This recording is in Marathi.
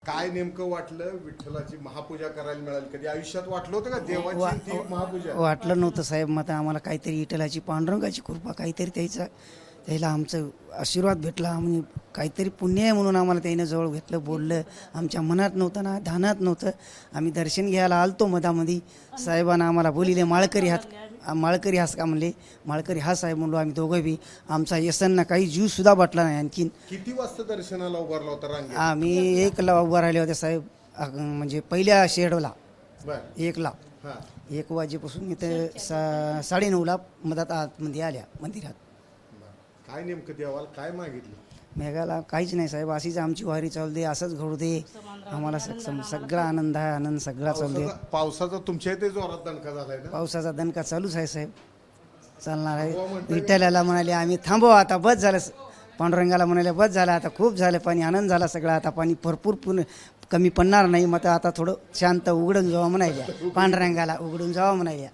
काय नेमकं वाटलं विठ्ठलाची महापूजा करायला मिळाली? कधी आयुष्यात वाटलं होतं का देवाची ती महापूजा? वाटलं नव्हतं साहेब. मग आम्हाला काहीतरी विठ्ठलाची पांडुरंगाची कृपा काहीतरी त्याला आमचं आशीर्वाद भेटला. म्हणजे काहीतरी पुण्य आहे म्हणून आम्हाला त्यानं जवळ घेतलं, बोललं. आमच्या मनात नव्हतं ना ध्यानात नव्हतं. आम्ही दर्शन घ्यायला आलतो मधामध्ये. साहेबांना आम्हाला बोलिले माळकरी हास का म्हणले. माळकरी हा साहेब म्हणलो आम्ही दोघं बी. आमचा येसनना काही जीव सुद्धा वाटला नाही. आणखीन किती वाजता दर्शनाला उभारला होता रांगेत? आम्ही 1ला उभं राहिले होते साहेब. म्हणजे पहिल्या शेडला बर 1ला. हा 1 वाजेपासून इथं 9:30ला मधात आतमध्ये आल्या मंदिरात. बर. काय नेमकं देवाला काय मागितलं? मेघाला काहीच नाही साहेब. अशीच आमची वारी चालू दे, असंच घडू दे आम्हाला. सगळा आनंद आहे, आनंद सगळा चालू दे. पावसाचा तुमच्या इथे जोरात दणका झालाय ना? पावसाचा दणका चालूच आहे साहेब, चालणार आहे. विठ्ठलाला म्हणाले आम्ही थांबव आता, बस झालं. पांडुरंगाला म्हणाले बस झालं आता, खूप झालं पाणी, आनंद झाला सगळा. आता पाणी भरपूर कमी पडणार नाही. मग आता थोडं शांत उघडून जावं म्हणायला, पांडुरंगाला उघडून जावं म्हणायला.